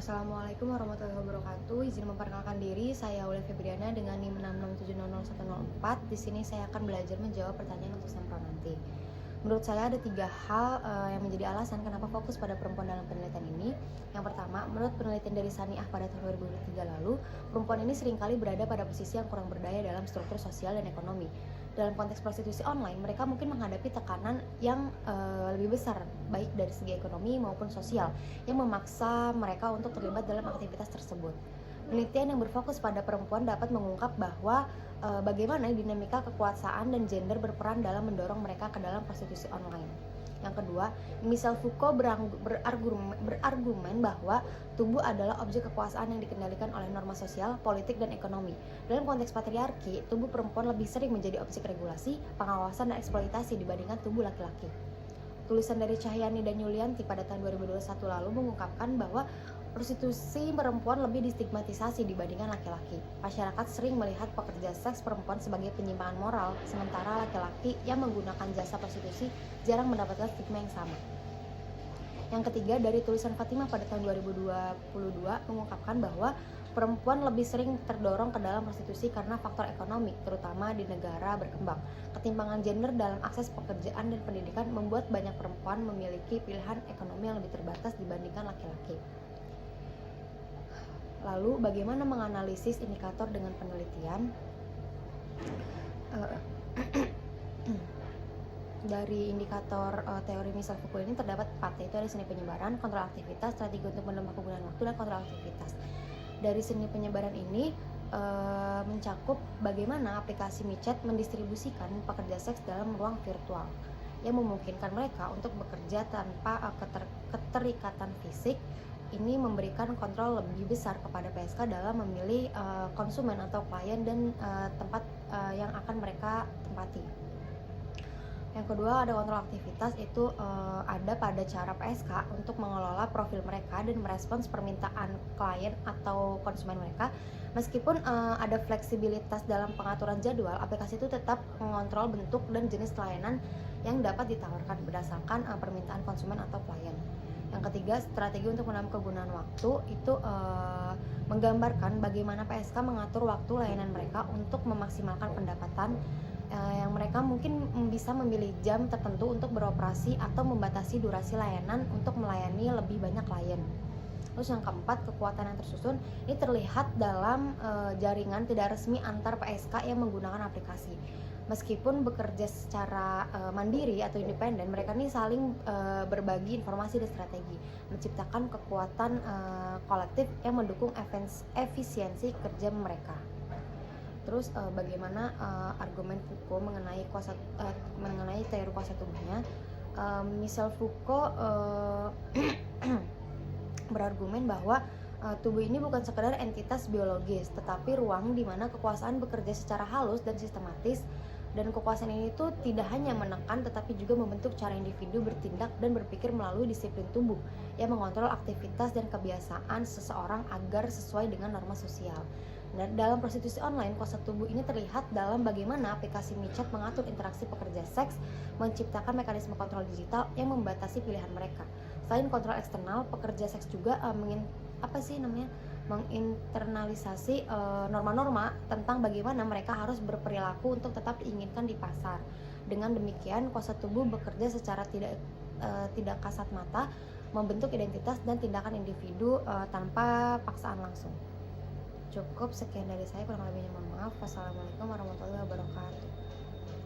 Assalamualaikum warahmatullahi wabarakatuh. Izin memperkenalkan diri, saya Aulia Febriana dengan NIM 667000104. Di sini saya akan belajar menjawab pertanyaan untuk sempro nanti. Menurut saya ada 3 hal yang menjadi alasan kenapa fokus pada perempuan dalam penelitian ini. Yang pertama, menurut penelitian dari Saniah pada tahun 2003 lalu, perempuan ini seringkali berada pada posisi yang kurang berdaya dalam struktur sosial dan ekonomi. Dalam konteks prostitusi online, mereka mungkin menghadapi tekanan yang lebih besar, baik dari segi ekonomi maupun sosial, yang memaksa mereka untuk terlibat dalam aktivitas tersebut. Penelitian yang berfokus pada perempuan dapat mengungkap bahwa bagaimana dinamika kekuasaan dan gender berperan dalam mendorong mereka ke dalam prostitusi online. Yang kedua, Michel Foucault berargumen bahwa tubuh adalah objek kekuasaan yang dikendalikan oleh norma sosial, politik, dan ekonomi. Dalam konteks patriarki, tubuh perempuan lebih sering menjadi objek regulasi, pengawasan, dan eksploitasi dibandingkan tubuh laki-laki. Tulisan dari Cahyani dan Yulianti pada tahun 2021 lalu mengungkapkan bahwa prostitusi perempuan lebih distigmatisasi dibandingkan laki-laki. Masyarakat sering melihat pekerja seks perempuan sebagai penyimpangan moral, sementara laki-laki yang menggunakan jasa prostitusi jarang mendapatkan stigma yang sama. Yang ketiga, dari tulisan Fatimah pada tahun 2022 mengungkapkan bahwa perempuan lebih sering terdorong ke dalam prostitusi karena faktor ekonomi, terutama di negara berkembang. Ketimpangan gender dalam akses pekerjaan dan pendidikan membuat banyak perempuan memiliki pilihan ekonomi yang lebih terbatas dibandingkan laki-laki. Lalu, bagaimana menganalisis indikator dengan penelitian? Dari indikator teori Michel Foucault ini terdapat 4, yaitu ada seni penyebaran, kontrol aktivitas, strategi untuk menambah penggunaan waktu, dan kontrol aktivitas. Dari seni penyebaran ini mencakup bagaimana aplikasi micet mendistribusikan pekerja seks dalam ruang virtual yang memungkinkan mereka untuk bekerja tanpa keterikatan fisik. Ini memberikan kontrol lebih besar kepada PSK dalam memilih konsumen atau klien dan tempat yang akan mereka tempati. Yang kedua, ada kontrol aktivitas, itu ada pada cara PSK untuk mengelola profil mereka dan merespons permintaan klien atau konsumen mereka. Meskipun ada fleksibilitas dalam pengaturan jadwal, aplikasi itu tetap mengontrol bentuk dan jenis layanan yang dapat ditawarkan berdasarkan permintaan konsumen atau klien. Yang ketiga, strategi untuk menambah kegunaan waktu, itu menggambarkan bagaimana PSK mengatur waktu layanan mereka untuk memaksimalkan pendapatan, yang mereka mungkin bisa memilih jam tertentu untuk beroperasi atau membatasi durasi layanan untuk melayani lebih banyak klien. Terus yang keempat, kekuatan yang tersusun ini terlihat dalam jaringan tidak resmi antar PSK yang menggunakan aplikasi. Meskipun bekerja secara mandiri atau independen, mereka ini saling berbagi informasi dan strategi, menciptakan kekuatan kolektif yang mendukung efisiensi kerja mereka. Terus bagaimana argumen Foucault mengenai teori kuasa tubuhnya? Michel Foucault berargumen bahwa tubuh ini bukan sekedar entitas biologis, tetapi ruang di mana kekuasaan bekerja secara halus dan sistematis. Dan kekuasaan ini tuh tidak hanya menekan, tetapi juga membentuk cara individu bertindak dan berpikir melalui disiplin tubuh yang mengontrol aktivitas dan kebiasaan seseorang agar sesuai dengan norma sosial. Dan dalam prostitusi online, kuasa tubuh ini terlihat dalam bagaimana aplikasi micet mengatur interaksi pekerja seks, menciptakan mekanisme kontrol digital yang membatasi pilihan mereka. Selain kontrol eksternal, pekerja seks juga menginternalisasi norma-norma tentang bagaimana mereka harus berperilaku untuk tetap diinginkan di pasar. Dengan demikian, kuasa tubuh bekerja secara tidak kasat mata, membentuk identitas dan tindakan individu tanpa paksaan langsung. Cukup sekian dari saya, kurang lebihnya mohon maaf. Wassalamualaikum warahmatullahi wabarakatuh.